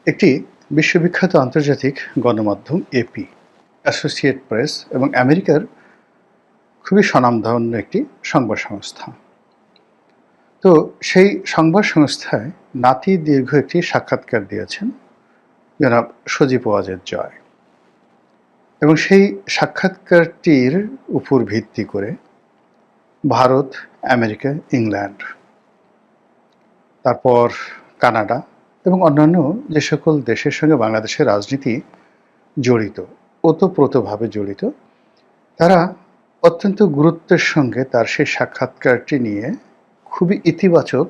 একটি বিশ্ববিখ্যাত আন্তর্জাতিক গণমাধ্যম এপি, অ্যাসোসিয়েট প্রেস এবং আমেরিকার খুবই স্বনামধন্য একটি সংবাদ সংস্থা। তো সেই সংবাদ সংস্থায় নাতি দীর্ঘ একটি সাক্ষাৎকার দিয়েছেন জনাব সজীব ওয়াজেদ জয়, এবং সেই সাক্ষাৎকারটির উপর ভিত্তি করে ভারত, আমেরিকা, ইংল্যান্ড, তারপর কানাডা এবং অন্যান্য যে সকল দেশের সঙ্গে বাংলাদেশের রাজনীতি জড়িত, ওতপ্রোতভাবে জড়িত, তারা অত্যন্ত গুরুত্বের সঙ্গে তার সেই সাক্ষাৎকারটি নিয়ে খুবই ইতিবাচক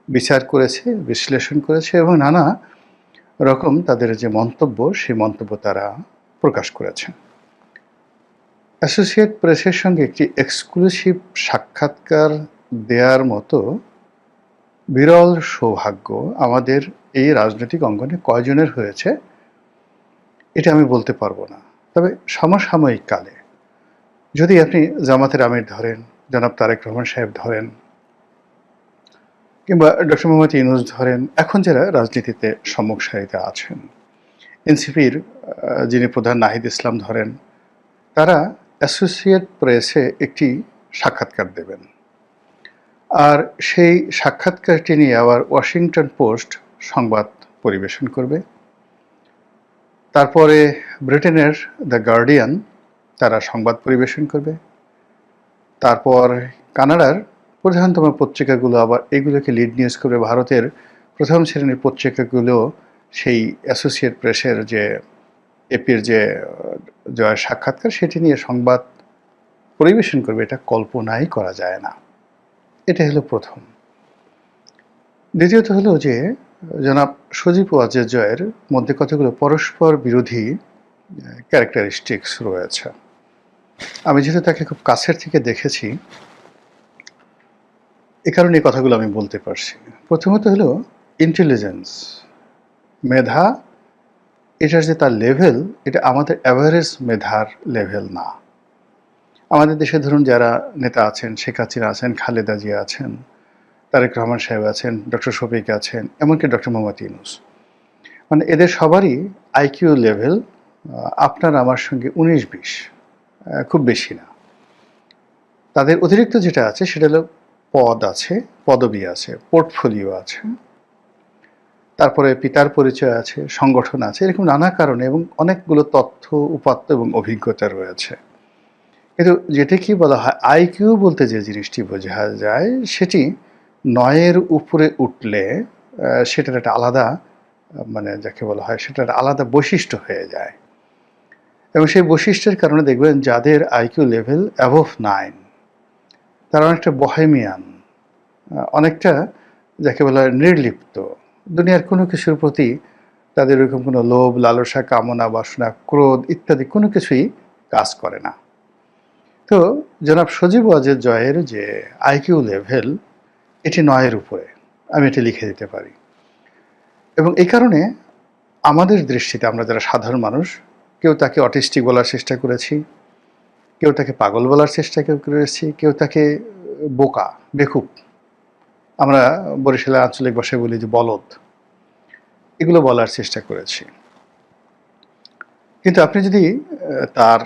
বিচার করেছে, বিশ্লেষণ করেছে এবং নানা রকম তাদের যে মন্তব্য, সেই মন্তব্য তারা প্রকাশ করেছে। অ্যাসোসিয়েট প্রেসের সঙ্গে একটি এক্সক্লুসিভ সাক্ষাৎকার দেওয়ার মতো বিরল সৌভাগ্য আমাদের এই রাজনৈতিক অঙ্গনে কয়জনের হয়েছে এটা আমি বলতে পারবো না। তবে সমসাময়িক কালে যদি আপনি জামাতের আমির ধরেন, জনাব তারেক রহমান সাহেব ধরেন, কিংবা ডক্টর মোহাম্মদ ইউনূস ধরেন, এখন যারা রাজনীতিতে সম্মুখ সারিতে আছেন, এনসিপির যিনি প্রধান নাহিদ ইসলাম ধরেন, তারা অ্যাসোসিয়েট প্রেসে একটি সাক্ষাৎকার দেবেন, আর সেই সাক্ষাৎকারটি নিয়ে আবার ওয়াশিংটন পোস্ট সংবাদ পরিবেশন করবে। তারপরে ব্রিটেনের দ্য গার্ডিয়ান তারা সংবাদ পরিবেশন করবে। তারপর কানাডার প্রধানতম পত্রিকাগুলো আবার এগুলোকে লিড নিউজ করবে। ভারতের প্রথম শ্রেণীর পত্রিকাগুলো সেই অ্যাসোসিয়েট প্রেসের যে এপির যে জয়ের সাক্ষাৎকার সেটি নিয়ে সংবাদ পরিবেশন করবে। এটা কল্পনাই করা যায় না। এটা হলো প্রথম। দ্বিতীয়ত হলো যে জনাব সজীব ওয়াজেদ জয়ের মধ্যে কতগুলো পরস্পর বিরোধী ক্যারেক্টারিস্টিক্স রয়েছে। আমি যেহেতু তাকে খুব কাছের থেকে দেখেছি, এ কারণে এই কথাগুলো আমি বলতে পারছি। প্রথমত হলো ইন্টেলিজেন্স, মেধা, এটার যে তার লেভেল, এটা আমাদের অ্যাভারেজ মেধার লেভেল না। আমাদের দেশে ধরুন যারা নেতা আছেন, শেখ হাসিনা আছেন, খালেদা জিয়া আছেন, তারেক রহমান সাহেব আছেন, ডক্টর শফিক আছেন, এমনকি ডক্টর মোহাম্মদ ইউনূস, মানে এদের সবারই আইকিউ লেভেল আপনার আমার সঙ্গে 19-20, খুব বেশি না। তাদের অতিরিক্ত যেটা আছে সেটা হলো পদ আছে, পদবি আছে, পোর্টফোলিও আছে, তারপরে পিতার পরিচয় আছে, সংগঠন আছে, এরকম নানা কারণে এবং অনেকগুলো তথ্য, উপাত্ত এবং অভিজ্ঞতা রয়েছে। কিন্তু যেটা কি বলা হয় আইকিউ বলতে যে জিনিসটি বোঝা যায়, সেটি 9-এর উপরে উঠলে সেটার একটা আলাদা, মানে যাকে বলা হয় সেটার আলাদা বৈশিষ্ট্য হয়ে যায়। এবং সেই বৈশিষ্ট্যের কারণে দেখবেন যাদের আইকিউ লেভেল অ্যাবভ 9, তারা অনেকটা বহেমিয়ান, অনেকটা যাকে বলা হয় নির্লিপ্ত, দুনিয়ার কোনো কিছুর প্রতি তাদের এরকম কোনো লোভ, লালসা, কামনা, বাসনা, ক্রোধ ইত্যাদি কোনো কিছুই কাজ করে না। তো জনাব সজীব ওয়াজেদ জয়ের যে আইকিউ লেভেল, এটি 9-এর উপরে, আমি এটি লিখে দিতে পারি। এবং এই কারণে আমাদের দৃষ্টিতে আমরা যারা সাধারণ মানুষ, কেউ তাকে অটিস্টিক বলার চেষ্টা করেছি, কেউ তাকে পাগল বলার চেষ্টা করেছি, কেউ তাকে বোকা, বেকুব, আমরা বরিশালের আঞ্চলিক ভাষায় বলি যে বলদ, এগুলো বলার চেষ্টা করেছি। কিন্তু আপনি যদি তার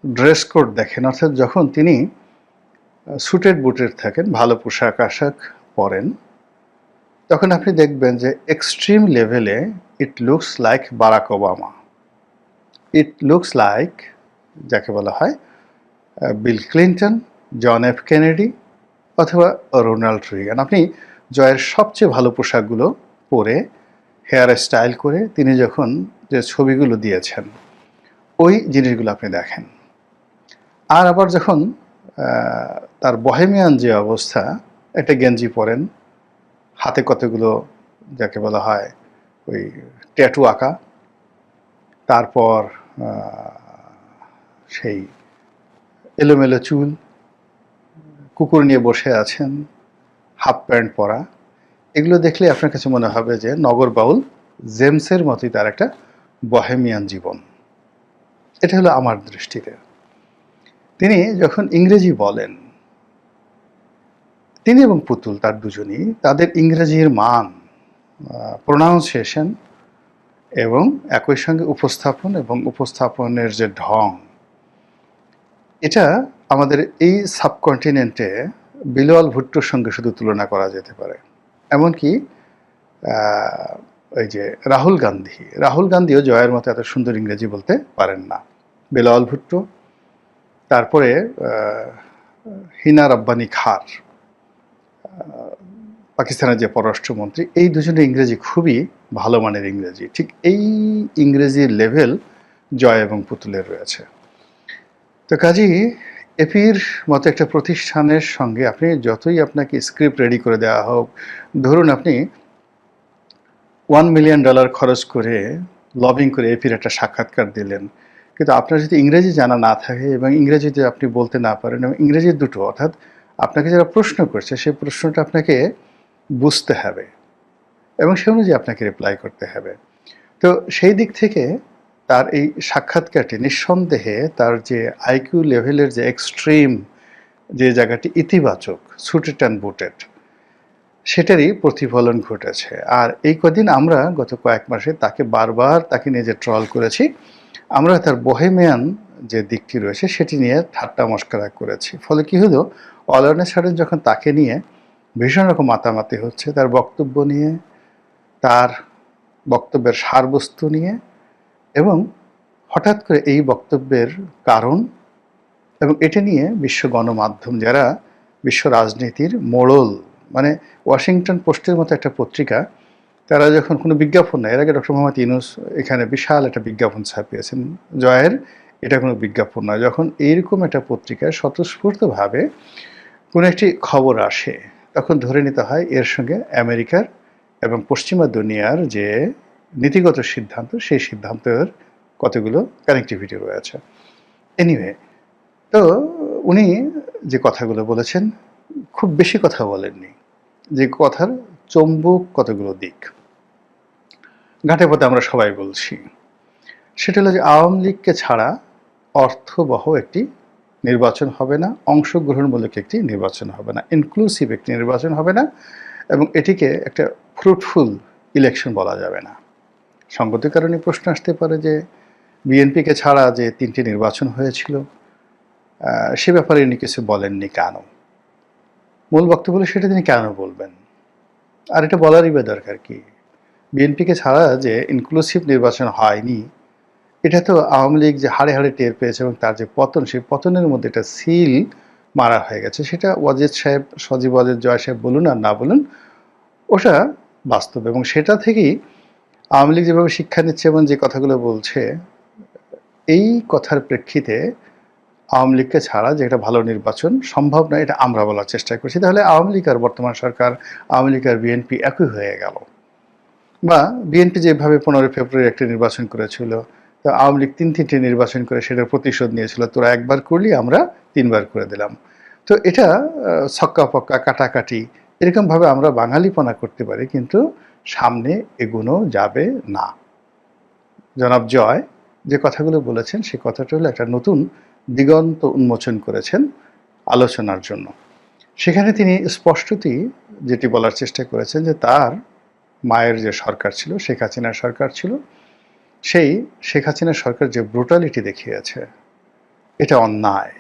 ড্রেস কোড দেখেন, অর্থাৎ যখন তিনি স্যুটেড বুটেড থাকেন, ভালো পোশাক আশাক পরেন, তখন আপনি দেখবেন যে এক্সট্রিম লেভেলে it looks like Barack Obama, it looks like যাকে বলা হয় Bill Clinton, John F Kennedy অথবা রোনাল্ড রিগান। আপনি জয়ের সবচেয়ে ভালো পোশাকগুলো পরে, হেয়ার স্টাইল করে তিনি যখন যে ছবিগুলো দিয়েছেন, ওই জিনিসগুলো আপনি দেখেন। আর আবার যখন তার বহেমিয়ান যে অবস্থা, একটা গেঞ্জি পরেন, হাতে কতগুলো যাকে বলা হয় ওই ট্যাটু আঁকা, তারপর সেই এলোমেলো চুল, কুকুর নিয়ে বসে আছেন, হাফ প্যান্ট পরা, এগুলো দেখলে আপনার কাছে মনে হবে যে নগর বাউল জেমসের মতোই তার একটা বহেমিয়ান জীবন। এটা হলো আমার দৃষ্টিতে। তিনি যখন ইংরেজি বলেন, তিনি এবং পুতুল তার দুজনই, তাদের ইংরেজির মান, প্রোনাউন্সিয়েশন এবং একই সঙ্গে উপস্থাপন এবং উপস্থাপনের যে ঢং, এটা আমাদের এই সাবকন্টিনেন্টে বিলাল ভুট্টোর সঙ্গে শুধু তুলনা করা যেতে পারে। এমনকি ওই যে রাহুল গান্ধীও জয়ের মতো এত সুন্দর ইংরেজি বলতে পারেন না। বিলাল ভুট্টো, তারপরে হিনা রব্বানী খার, পাকিস্তানের যে পররাষ্ট্রমন্ত্রী, এই দুজনের ইংরেজি খুবই ভালো মানের ইংরেজি। ঠিক এই ইংরেজির লেভেল জয় এবং পুতুলের রয়েছে। তো কাজেই এপির মতো একটা প্রতিষ্ঠানের সঙ্গে আপনি যতই আপনাকে স্ক্রিপ্ট রেডি করে দেওয়া হোক, ধরুন আপনি $1 মিলিয়ন খরচ করে লবিং করে এপির একটা সাক্ষাৎকার দিলেন, কিন্তু আপনার যদি ইংরেজি জানা না থাকে এবং ইংরেজিতে আপনি বলতে না পারেন, এবং ইংরেজির দুটো, অর্থাৎ আপনাকে যারা প্রশ্ন করছে সেই প্রশ্নটা আপনাকে বুঝতে হবে এবং সে অনুযায়ী আপনাকে রিপ্লাই করতে হবে। তো সেই দিক থেকে তার এই সাক্ষাৎকারটি নিঃসন্দেহে তার যে আইকিউ লেভেলের যে এক্সট্রিম যে জায়গাটি ইতিবাচক, সুটেড অ্যান্ড বুটেড, সেটারই প্রতিফলন ঘটেছে। আর এই কদিন আমরা গত কয়েক মাসে তাকে বারবার তাকে নিয়ে যে ট্রল করেছি, আমরা তার বোহেমিয়ান যে দিকটি রয়েছে সেটি নিয়ে ঠাট্টা মশকরা করেছি। ফলে কি হলো, অল সাডেন যখন তাকে নিয়ে ভীষণ রকম মাতামাতি হচ্ছে, তার বক্তব্য নিয়ে, তার বক্তব্যের সারবস্তু নিয়ে, এবং হঠাৎ করে এই বক্তব্যের কারণ এবং এটা নিয়ে বিশ্ব গণমাধ্যম, যারা বিশ্ব রাজনীতির মোড়ল, মানে ওয়াশিংটন পোস্টের মতো একটা পত্রিকা, তারা যখন কোনো বিজ্ঞাপন নেয়, এর আগে ডক্টর মোহাম্মদ ইউনূস এখানে বিশাল একটা বিজ্ঞাপন ছাপিয়েছেন জয়ের, এটা কোনো বিজ্ঞাপন নয়, যখন এইরকম একটা পত্রিকায় স্বতঃস্ফূর্তভাবে কোনো একটি খবর আসে, তখন ধরে নিতে হয় এর সঙ্গে আমেরিকার এবং পশ্চিমা দুনিয়ার যে নীতিগত সিদ্ধান্ত, সেই সিদ্ধান্তের কতগুলো কানেক্টিভিটি রয়েছে। এনিওয়ে, তো উনি যে কথাগুলো বলেছেন, খুব বেশি কথা বলেননি, যে কথার চম্বুক কতগুলো দিক ঘাটে পথে আমরা সবাই বলছি। সেটা হলো যে আওয়ামী লীগকে ছাড়া অর্থবহ একটি নির্বাচন হবে না, অংশগ্রহণমূলক একটি নির্বাচন হবে না, ইনক্লুসিভ একটি নির্বাচন হবে না, এবং এটিকে একটা ফ্রুটফুল ইলেকশন বলা যাবে না। সঙ্গতির কারণে প্রশ্ন আসতে পারে যে বিএনপিকে ছাড়া যে 3টি নির্বাচন হয়েছিল, সে ব্যাপারে উনি কিছু বলেননি কেন? মূল বক্তব্য হলো সেটা তিনি কেন বলবেন, আর এটা বলারই বা দরকার কি? বিএনপিকে ছাড়া যে ইনক্লুসিভ নির্বাচন হয়নি, এটা তো আওয়ামী লীগ যে হাড়ে হাড়ে টের পেয়েছে এবং তার যে পতন, সেই পতনের মধ্যে একটা সিল মারা হয়ে গেছে। সেটা ওয়াজেদ সাহেব, সজীব ওয়াজেদ, জয় সাহেব বলুন আর না বলুন, ওটা বাস্তব। এবং সেটা থেকেই আওয়ামী লীগ যেভাবে শিক্ষা নিচ্ছে এবং যে কথাগুলো বলছে, এই কথার প্রেক্ষিতে আওয়ামী লীগকে ছাড়া যে একটা ভালো নির্বাচন সম্ভব নয়, এটা আমরা বলার চেষ্টা করছি। তাহলে আওয়ামী লীগ আর বর্তমান সরকার, আওয়ামী লীগ আর বিএনপি একই হয়ে গেল। বা বিএনপি যেভাবে 15 ফেব্রুয়ারি একটা নির্বাচন করেছিল, তো আওয়ামী লীগ 3টি নির্বাচন করে সেটার প্রতিশোধ নিয়েছিল, তোরা একবার করলি, আমরা 3বার করে দিলাম। তো এটা ছক্কা পক্কা কাটাকাটি এরকমভাবে আমরা বাঙালিপনা করতে পারি, কিন্তু সামনে এগোনো যাবে না। জনাব জয় যে কথাগুলো বলেছেন, সে কথাটা হলো একটা নতুন দিগন্ত উন্মোচন করেছেন আলোচনার জন্য। সেখানে তিনি স্পষ্টতই যেটি বলার চেষ্টা করেছেন যে তার মায়ের যে সরকার ছিল, শেখ হাসিনার সরকার ছিল, সেই শেখ হাসিনার সরকার যে ব্রুটালিটি দেখিয়েছে, এটা অন্যায়,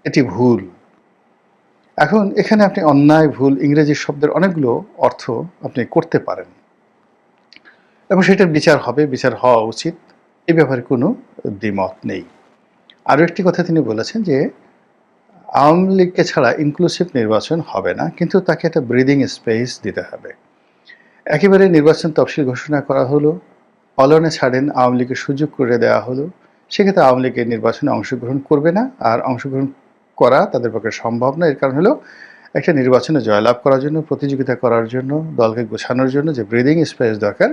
এটি ভুল। এখন এখানে আপনি অন্যায়, ভুল, ইংরেজি শব্দের অনেকগুলো অর্থ আপনি করতে পারেন এবং সেটার বিচার হবে, বিচার হওয়া উচিত, এ ব্যাপারে কোনো দ্বিমত নেই। আরও একটি কথা তিনি বলেছেন যে আওয়ামী লীগকে ছাড়া ইনক্লুসিভ নির্বাচন হবে না, কিন্তু তাকে একটা ব্রিদিং স্পেস দিতে হবে। একেবারে নির্বাচন তফসিল ঘোষণা করা হলো, অলনে ছাড়েন আওয়ামী লীগের সুযোগ করে দেওয়া হলো, সেক্ষেত্রে আওয়ামী লীগের নির্বাচনে অংশগ্রহণ করবে না, আর অংশগ্রহণ করা তাদের পক্ষে সম্ভব না। এর কারণ হলো একটা নির্বাচনে জয়লাভ করার জন্য, প্রতিযোগিতা করার জন্য, দলকে গোছানোর জন্য যে ব্রিদিং স্পেস দরকার,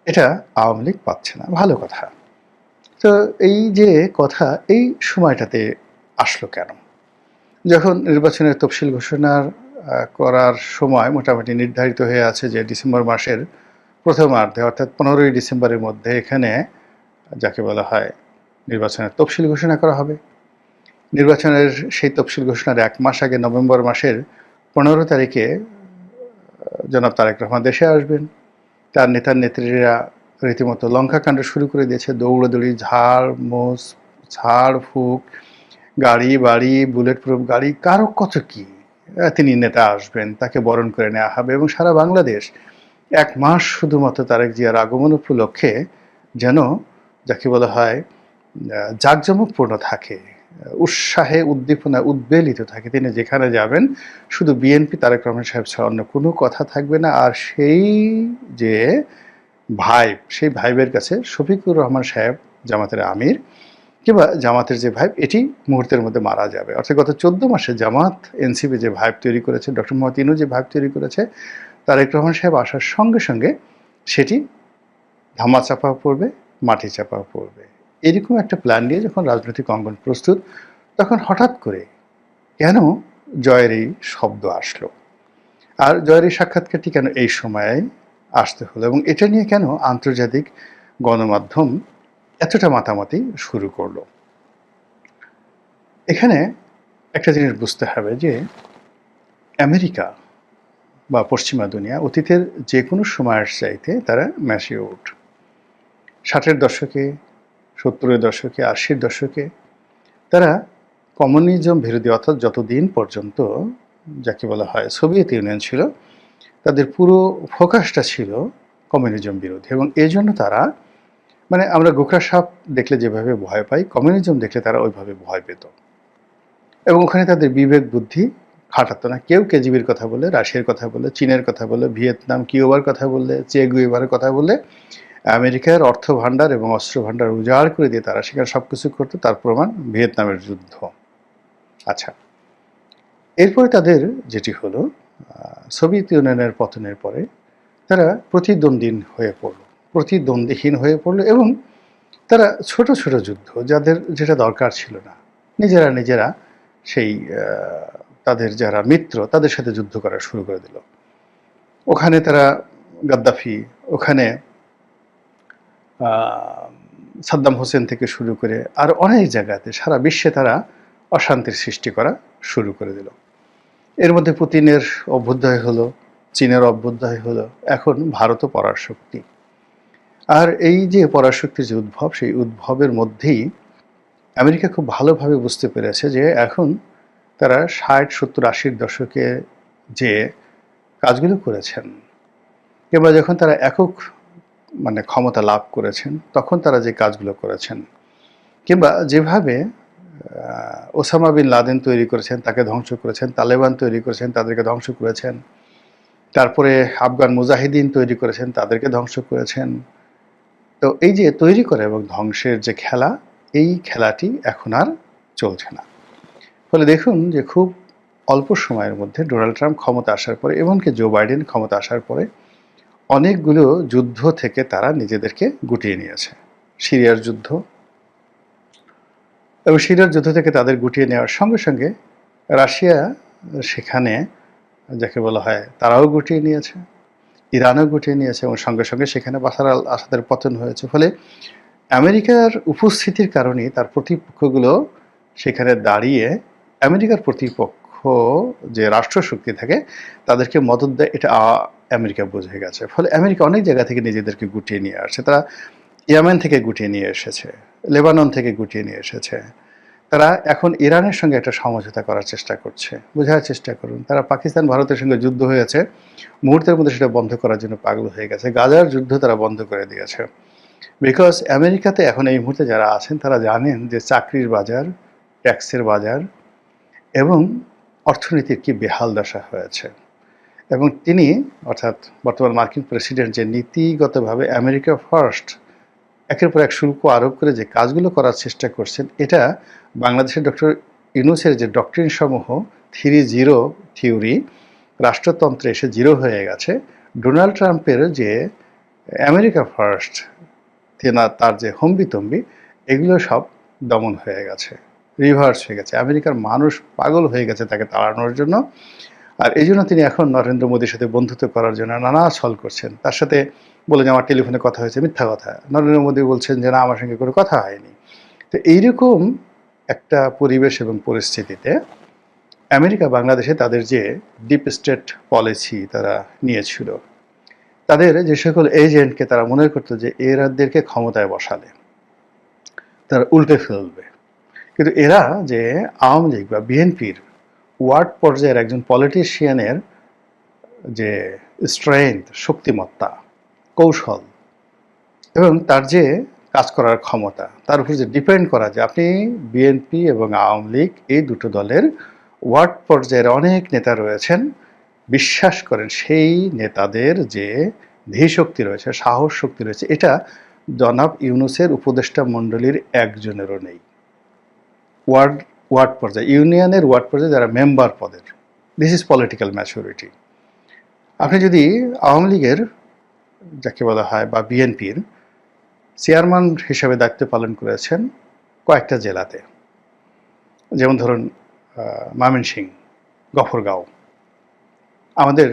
এটা আওয়ামী লীগ পাচ্ছে না। ভালো কথা। তো এই যে কথা এই সময়টাতে আসলো কেন? যখন নির্বাচনের তফসিল ঘোষণার করার সময় মোটামুটি নির্ধারিত হয়ে আছে যে ডিসেম্বর মাসের প্রথমার্ধে, অর্থাৎ 15ই ডিসেম্বরের মধ্যে এখানে যাকে বলা হয় নির্বাচনের তফসিল ঘোষণা করা হবে। নির্বাচনের সেই তফসিল ঘোষণার 1 মাস আগে নভেম্বর মাসের 15 তারিখে জনাব তারেক রহমান দেশে আসবেন। তার নেতার নেত্রীরা রীতিমতো লঙ্কাকাণ্ড শুরু করে দিয়েছে। দৌড়াদৌড়ি, ঝাড় ফুঁক, গাড়ি বাড়ি, বুলেট প্রুফ গাড়ি, কারো কত কি। তিনি নেতা আসবেন, তাকে বরণ করে নেওয়া হবে, এবং সারা বাংলাদেশ 1 মাস শুধুমাত্র তারেক জিয়ার আগমন উপলক্ষে যেন যাকে বলা হয় জাঁকজমকপূর্ণ থাকে, উৎসাহে উদ্দীপনায় উদ্বেলিত থাকে। তিনি যেখানে যাবেন শুধু বিএনপি, তারেক রহমান সাহেব ছাড়া অন্য কোনো কথা থাকবে না। আর সেই যে ভাইব, সেই ভাইবের কাছে শফিকুর রহমান সাহেব, জামাতের আমির, কিংবা জামাতের যে ভাইব, এটি মুহূর্তের মধ্যে মারা যাবে। অর্থাৎ গত 14 মাসে জামাত এনসিপি যে ভাইব তৈরি করেছে, ডক্টর মোহাম্মদ ইনু যে ভাইব তৈরি করেছে, তারেক রহমান সাহেব আসার সঙ্গে সঙ্গে সেটি ধামাচাপা পড়বে, মাটি চাপা পড়বে। এরকম একটা প্ল্যান নিয়ে যখন রাজনৈতিক অঙ্গন প্রস্তুত, তখন হঠাৎ করে কেন জয়ের এই শব্দ আসলো, আর জয়ের এই সাক্ষাৎকারটি কেন এই সময়ে আসতে হলো, এবং এটা নিয়ে কেন আন্তর্জাতিক গণমাধ্যম এতটা মাতামাতি শুরু করলো। এখানে একটা জিনিস বুঝতে হবে যে আমেরিকা বা পশ্চিমা দুনিয়া অতীতের যে কোনো সময়ের চাইতে তারা ম্যাচিউরড। 60-এর দশকে, 70-এর দশকে, 80-এর দশকে তারা কমিউনিজম বিরোধী, অর্থাৎ যতদিন পর্যন্ত যাকে বলা হয় সোভিয়েত ইউনিয়ন ছিল, তাদের পুরো ফোকাসটা ছিল কমিউনিজম বিরোধী, এবং এই জন্য তারা, মানে আমরা গোখরা সাপ দেখলে যেভাবে ভয় পাই, কমিউনিজম দেখলে তারা ওইভাবে ভয় পেত, এবং ওখানে তাদের বিবেক বুদ্ধি খাটাতো না। কেউ কেজিবির কথা বলে, রাশিয়ার কথা বলে, চীনের কথা বলে, ভিয়েতনাম, কিউবার কথা বললে, চে গুয়েভারের কথা বলে, আমেরিকার অর্থ ভাণ্ডার এবং অস্ত্র ভাণ্ডার উজাড় করে দিয়ে তারা সেখানে সব কিছু করতো। তার প্রমাণ ভিয়েতনামের যুদ্ধ। আচ্ছা, এরপরে তাদের যেটি হলো, সোভিয়েত ইউনিয়নের পতনের পরে তারা প্রতিদ্বন্দ্বীহীন হয়ে পড়লো, এবং তারা ছোট ছোট যুদ্ধ, যাদের যেটা দরকার ছিল না, নিজেরা সেই তাদের যারা মিত্র তাদের সাথে যুদ্ধ করা শুরু করে দিল। ওখানে তারা গাদ্দাফি, ওখানে সাদ্দাম হোসেন থেকে শুরু করে আর অনেক জায়গাতে সারা বিশ্বে তারা অশান্তির সৃষ্টি করা শুরু করে দিল। এর মধ্যে পুতিনের অভ্যুদয় হলো, চীনের অভ্যুদয় হলো, এখন ভারতও পরাশক্তি। আর এই যে পরাশক্তির যে উদ্ভব, সেই উদ্ভবের মধ্যেই আমেরিকা খুব ভালোভাবে বুঝতে পেরেছে যে এখন তারা 60, 70, 80-র দশকে যে কাজগুলো করেছেন, কিংবা যখন তারা একক ক্ষমতা লাভ করেছেন, তখন তারা যে কাজগুলো করেছেন, কিংবা যেভাবে ওসামা বিন লাদেন তৈরি করেছেন, তাকে ধ্বংস করেছেন, তালেবান তৈরি করেছেন, তাদেরকে ধ্বংস করেছেন, তারপরে আফগান মুজাহিদিন তৈরি করেছেন, তাদেরকে ধ্বংস করেছেন। তো এই যে তৈরি করে এবং ধ্বংসের যে খেলা, এই খেলাটি এখন আর চলছে না। ফলে দেখুন যে খুব অল্প সময়ের মধ্যে ডোনাল্ড ট্রাম্প ক্ষমতা আসার পরে, এমনকি জো বাইডেন ক্ষমতা আসার পরে, অনেকগুলো যুদ্ধ থেকে তারা নিজেদেরকে গুটিয়ে নিয়েছে। সিরিয়ার যুদ্ধ, এবং সিরিয়ার যুদ্ধ থেকে তাদের গুটিয়ে নেওয়ার সঙ্গে সঙ্গে রাশিয়া সেখানে যাকে বলা হয় তারাও গুটিয়ে নিয়েছে, ইরানও গুটিয়ে নিয়েছে, এবং সঙ্গে সঙ্গে সেখানে বাশার আল আসাদের পতন হয়েছে। ফলে আমেরিকার উপস্থিতির কারণেই তার প্রতিপক্ষগুলো সেখানে দাঁড়িয়ে আমেরিকার প্রতিপক্ষ যে রাষ্ট্রশক্তি থাকে তাদেরকে মদত দেয়, এটা আমেরিকা বুঝে গেছে। ফলে আমেরিকা অনেক জায়গা থেকে নিজেদেরকে গুটিয়ে নিয়ে আসছে। তারা ইয়েমেন থেকে গুটিয়ে নিয়ে এসেছে, লেবানন থেকে গুটিয়ে নিয়ে এসেছে। তারা এখন ইরানের সঙ্গে একটা সমঝোতা করার চেষ্টা করছে। বোঝার চেষ্টা করুন, তারা পাকিস্তান ভারতের সঙ্গে যুদ্ধ হয়েছে, মুহূর্তের মধ্যে সেটা বন্ধ করার জন্য পাগল হয়ে গেছে। গাজার যুদ্ধ তারা বন্ধ করে দিয়েছে। বিকজ আমেরিকাতে এখন এই মুহূর্তে যারা আছেন তারা জানেন যে চাকরির বাজার, ট্যাক্সের বাজার এবং অর্থনীতির কি বেহাল দশা হয়েছে। এবং তিনি, অর্থাৎ বর্তমান মার্কিন প্রেসিডেন্ট, যে নীতিগতভাবে আমেরিকা ফার্স্ট একের পর এক শুল্ক আরোপ করে যে কাজগুলো করার চেষ্টা করছেন, এটা বাংলাদেশের ডক্টর ইউনূসের যে ডক্ট্রিন সমূহ 3-0 থিওরি, রাষ্ট্রতন্ত্রে এসে জিরো হয়ে গেছে। ডোনাল্ড ট্রাম্পের যে আমেরিকা ফার্স্ট, তার যে হম্বিতম্বি, এগুলো সব দমন হয়ে গেছে, রিভার্স হয়ে গেছে। আমেরিকার মানুষ পাগল হয়ে গেছে তাকে তাড়ানোর জন্য। আর এই জন্য তিনি এখন নরেন্দ্র মোদীর সাথে বন্ধুত্ব করার জন্য নানা ছল করছেন। তার সাথে বলে যে আমার টেলিফোনে কথা হয়েছে, মিথ্যা কথা। নরেন্দ্র মোদী বলছেন যে না, আমার সঙ্গে কোনো কথা হয়নি। তো এইরকম একটা পরিবেশ এবং পরিস্থিতিতে আমেরিকা বাংলাদেশে তাদের যে ডিপ স্টেট পলিসি তারা নিয়েছিল, তাদের যে সকল এজেন্টকে তারা মনে করতো যে এরাদেরকে ক্ষমতায় বসালে তারা উল্টে ফেলবে, কিন্তু এরা যে আওয়ামী লীগ বা বিএনপির ওয়ার্ড পর্যায়ের একজন পলিটিশিয়ানের যে স্ট্রেংথ, শক্তিমত্তা, কৌশল এবং তার যে কাজ করার ক্ষমতা, তার উপর যে ডিপেন্ড করা, যে আপনি বিএনপি এবং আওয়ামী লীগ এই দুটো দলের ওয়ার্ড পর্যায়ের অনেক নেতা রয়েছেন, বিশ্বাস করেন সেই নেতাদের যে ধীশক্তি রয়েছে, সাহস শক্তি রয়েছে, এটা জনাব ইউনূসের উপদেষ্টা মণ্ডলীর একজনেরও নেই। ওয়ার্ড পর্যায়ে, ইউনিয়নের ওয়ার্ড পর্যায়ে যারা মেম্বার পদের, দিস ইজ পলিটিক্যাল ম্যাচুরিটি। আপনি যদি আওয়ামী লীগের যাকে বলা হয় বা বিএনপির চেয়ারম্যান হিসেবে দায়িত্ব পালন করেছেন কয়েকটা জেলাতে, যেমন ধরুন ময়মনসিংহ, গফরগাঁও, আমাদের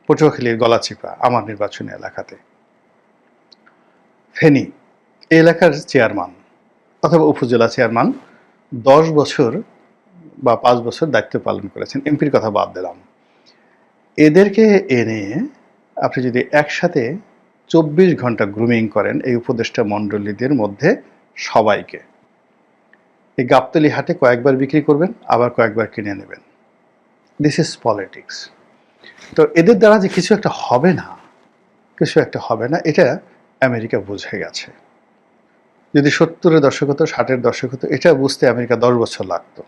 পটুয়াখালীর গলাচিপা আমার নির্বাচনী এলাকাতে, ফেনী এই এলাকার চেয়ারম্যান অথবা উপজেলা চেয়ারম্যান 10 বছর বা 5 বছর দায়িত্ব পালন করেছেন, এমপির কথা বাদ দিলাম। এদেরকে এনে আপনি যদি একসাথে 24 ঘন্টা গ্রুমিং করেন এই উপদেষ্টা মণ্ডলীদের মধ্যে সবাইকে, এই গাবতলী হাটে কয়েকবার বিক্রি করবেন, আবার কয়েকবার কিনে নেবেন। This is politics. তো এদের দ্বারা যে কিছু একটা হবে না, এটা আমেরিকা বুঝে গেছে। যদি 70-এর দশক হতো, 60-এর দশক হতো, এটা বুঝতে আমেরিকা 10 বছর লাগতো,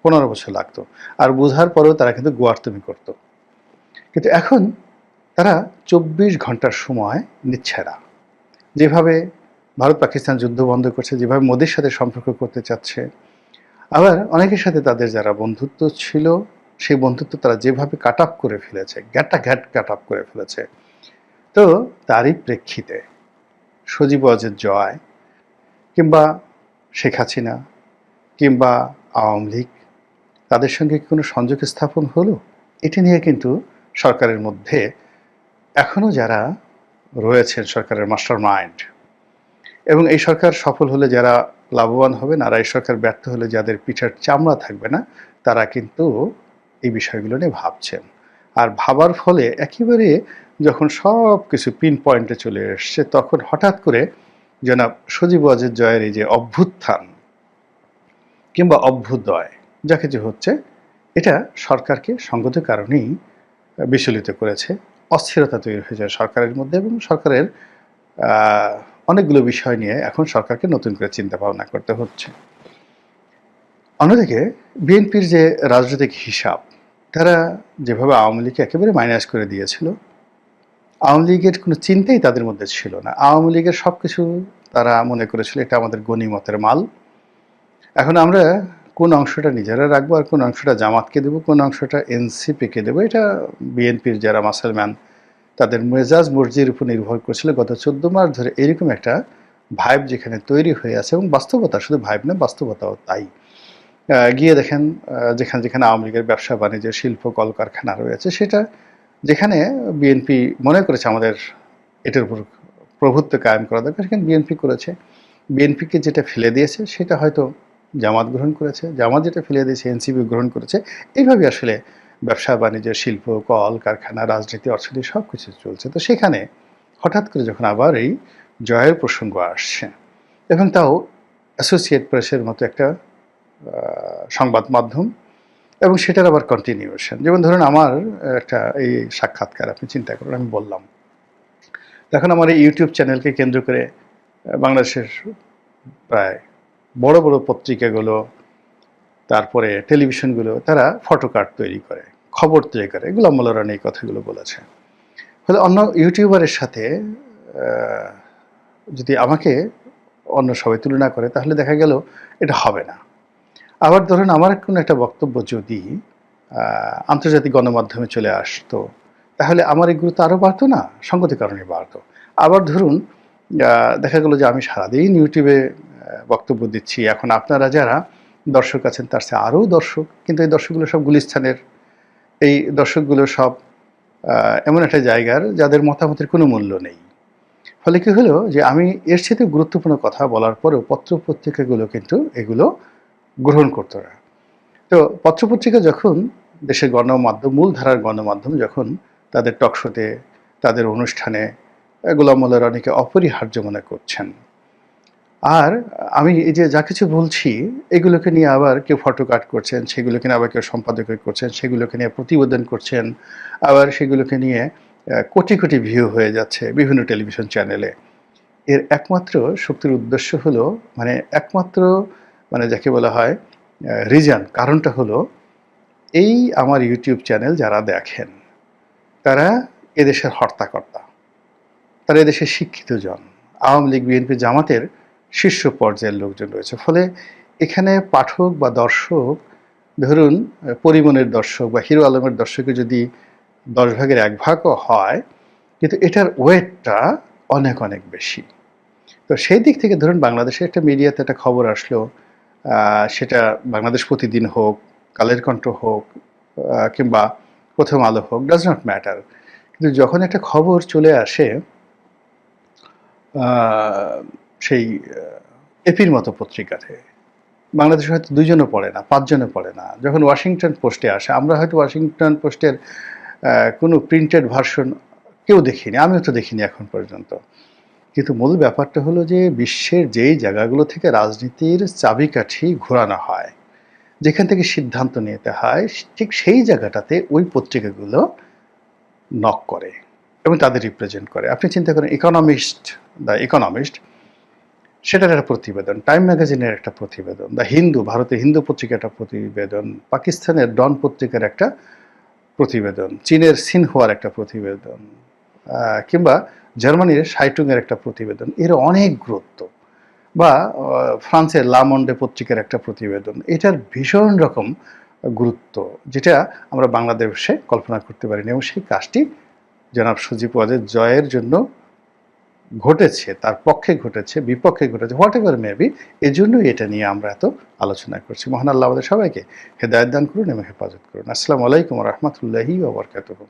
15 বছর লাগতো, আর বুঝার পরেও তারা কিন্তু গোয়ার্তুমি করতো। কিন্তু এখন তারা 24 ঘন্টার সময় নিচ্ছে না। যেভাবে ভারত পাকিস্তান যুদ্ধ বন্ধ করছে, যেভাবে মোদির সাথে সম্পর্ক করতে চাচ্ছে, আবার অনেকের সাথে তাদের যারা বন্ধুত্ব ছিল সেই বন্ধুত্ব তারা যেভাবে কাট আপ করে ফেলেছে, কাট আপ করে ফেলেছে। তো তারই প্রেক্ষিতে সজীব ওয়াজেদ জয় কিংবা শেখ হাসিনা কিংবা আওয়ামী লীগ, তাদের সঙ্গে কোনো সংযোগ স্থাপন হলো, এটি নিয়ে কিন্তু সরকারের মধ্যে এখনও যারা রয়েছেন সরকারের মাস্টার মাইন্ড, এবং এই সরকার সফল হলে যারা লাভবান হবেন, আর এই সরকার ব্যর্থ হলে যাদের পিঠের চামড়া থাকবে না, তারা কিন্তু এই বিষয়গুলো নিয়ে ভাবছেন। আর ভাবার ফলে একেবারে যখন সব কিছু পিন পয়েন্টে চলে এসছে, তখন হঠাৎ করে জনাব সজীব ওয়াজেদ জয়ের এই যে অভ্যুত্থান কিংবা অভ্যুদয় যা কিছু হচ্ছে, এটা সরকারকে সঙ্গত কারণেই বিচলিত করেছে, অস্থিরতা তৈরি হয়ে যায় সরকারের মধ্যে, এবং সরকারের অনেকগুলো বিষয় নিয়ে এখন সরকারকে নতুন করে চিন্তা ভাবনা করতে হচ্ছে। অন্যদিকে বিএনপির যে রাজনৈতিক হিসাব, তারা যেভাবে আওয়ামী লীগকে একেবারে মাইনাস করে দিয়েছিল, আওয়ামী লীগের কোনো চিন্তাই তাদের মধ্যে ছিল না। আওয়ামী লীগের সব কিছু তারা মনে করেছিল এটা আমাদের গনিমতের মাল। এখন আমরা কোন অংশটা নিজেরা রাখবো আর কোন অংশটা জামাতকে দেবো, কোন অংশটা এনসিপিকে দেবো, এটা বিএনপির যারা মাসলম্যান তাদের মেজাজ মর্জির উপর নির্ভর করছিল গত 14 মাস ধরে। এরকম একটা ভাইব যেখানে তৈরি হয়ে আছে, এবং বাস্তবতা, শুধু ভাইব না, বাস্তবতাও তাই। গিয়ে দেখেন যেখানে যেখানে আওয়ামী লীগের ব্যবসা বাণিজ্য, শিল্প, কলকারখানা রয়েছে, সেটা যেখানে বিএনপি মনে করেছে আমাদের এটার উপর প্রভুত্ব কায়েম করা দরকার, সেখানে বিএনপি করেছে। বিএনপিকে যেটা ফেলে দিয়েছে সেটা হয়তো জামাত গ্রহণ করেছে, জামাত যেটা ফেলে দিয়েছে এনসিপি গ্রহণ করেছে। এইভাবে আসলে ব্যবসা বাণিজ্য, শিল্প, কল কারখানা, রাজনীতি, অর্থনীতি সব কিছু চলছে। তো সেখানে হঠাৎ করে যখন আবার এই জয়ের প্রসঙ্গ আসছে, এবং তাও অ্যাসোসিয়েট প্রেসের মতো একটা সংবাদ মাধ্যম, এবং সেটার আবার কন্টিনিউশন, যেমন ধরুন আমার একটা এই সাক্ষাৎকার আপনি চিন্তা করুন, আমি বললাম, এখন আমার এই ইউটিউব চ্যানেলকে কেন্দ্র করে বাংলাদেশের প্রায় বড় বড় পত্রিকাগুলো, তারপরে টেলিভিশনগুলো, তারা ফটোকার্ড তৈরি করে, খবর তৈরি করে। গোলাম মোল্লা রানী এই কথাগুলো বলেছে। ফলে অন্য ইউটিউবারের সাথে যদি আমাকে অন্য সবাই তুলনা করে, তাহলে দেখা গেল এটা হবে না। আবার ধরুন আমার কোনো একটা বক্তব্য যদি আন্তর্জাতিক গণমাধ্যমে চলে আসতো, তাহলে আমার এই গুরুত্ব আরও বাড়তো না, সঙ্গতির কারণে বাড়তো। আবার ধরুন দেখা গেল যে আমি সারাদিন ইউটিউবে বক্তব্য দিচ্ছি, এখন আপনারা যারা দর্শক আছেন তার চেয়ে আরও দর্শক, কিন্তু এই দর্শকগুলো সব গুলিস্তানের, এই দর্শকগুলো সব এমন একটা জায়গার যাদের মতামতের কোনো মূল্য নেই। ফলে কী হলো যে আমি এর সাথে গুরুত্বপূর্ণ কথা বলার পরেও পত্রপত্রিকাগুলো কিন্তু এগুলো গ্রহণ করতো না। তো পত্রপত্রিকা যখন দেশের গণমাধ্যম, মূলধারার গণমাধ্যম যখন তাদের টকশোতে তাদের অনুষ্ঠানে গোলাম মোল্লার অনেকে অপরিহার্য মনে করছেন। আর আমি এই যে যা কিছু বলছি এগুলোকে নিয়ে আবার কেউ ফটো কাট করছেন, সেগুলোকে নিয়ে আবার কেউ সম্পাদকীয় করছেন, সেগুলোকে নিয়ে প্রতিবেদন করছেন, আবার সেগুলোকে নিয়ে কোটি কোটি ভিউ হয়ে যাচ্ছে বিভিন্ন টেলিভিশন চ্যানেলে। এর একমাত্র শক্তির উদ্দেশ্য হলো একমাত্র যাকে বলা হয় রিজন, কারণটা হলো এই আমার ইউটিউব চ্যানেল যারা দেখেন তারা এদেশের হর্তাকর্তা, তারা এদেশের শিক্ষিত জন, আওয়ামী লীগ, বিএনপি, জামাতের শীর্ষ পর্যায়ের লোকজন রয়েছে। ফলে এখানে পাঠক বা দর্শক, ধরুন পরিমণের দর্শক বা হিরো আলমের দর্শকের যদি 10 ভাগের 1 ভাগও হয়, কিন্তু এটার ওয়েটটা অনেক অনেক বেশি। তো সেই দিক থেকে ধরুন বাংলাদেশের একটা মিডিয়াতে একটা খবর আসলো, সেটা বাংলাদেশ প্রতিদিন হোক, কালের কণ্ঠ হোক, কিংবা প্রথম আলো হোক, ডাজ নট ম্যাটার, কিন্তু যখন একটা খবর চলে আসে সেই এপির মতো পত্রিকাতে, বাংলাদেশে হয়তো 2 জনও পড়ে না, 5 জনও পড়ে না। যখন ওয়াশিংটন পোস্টে আসে, আমরা হয়তো ওয়াশিংটন পোস্টের কোনো প্রিন্টেড ভার্সন কেউ দেখিনি, আমিও তো দেখিনি এখন পর্যন্ত। কিন্তু মূল ব্যাপারটা হলো যে বিশ্বের যেই জায়গাগুলো থেকে রাজনীতির চাবিকাঠি ঘোরানো হয়, যেখান থেকে সিদ্ধান্ত নিতে হয়, ঠিক সেই জায়গাটাতে ওই পত্রিকাগুলো নক করে এবং তাদের রিপ্রেজেন্ট করে। আপনি চিন্তা করেন দ্য ইকোনমিস্ট, সেটার একটা প্রতিবেদন, টাইম ম্যাগাজিনের একটা প্রতিবেদন, দ্য হিন্দু, ভারতের হিন্দু পত্রিকার একটা প্রতিবেদন, পাকিস্তানের ডন পত্রিকার একটা প্রতিবেদন, চীনের সিনহুয়ার একটা প্রতিবেদন, কিংবা জার্মানির শাইটুংয়ের একটা প্রতিবেদন, এর অনেক গুরুত্ব, বা ফ্রান্সের লা মন্ডে পত্রিকার একটা প্রতিবেদন, এটার ভীষণ রকম গুরুত্ব, যেটা আমরা বাংলাদেশে কল্পনা করতে পারিনি। এবং সেই কাজটি জনাব সজীব ওয়াজেদ জয়ের জন্য ঘটেছে, তার পক্ষে ঘটেছে, বিপক্ষে ঘটেছে, হোয়াট এভার মেবি, এজন্যই এটা নিয়ে আমরা এত আলোচনা করছি। মহান আল্লাহ আমাদের সবাইকে হেদায়েত দান করুন এবং হেফাজত করুন। আসসালামু আলাইকুম ওয়া রাহমাতুল্লাহি ওয়া বারাকাতুহু।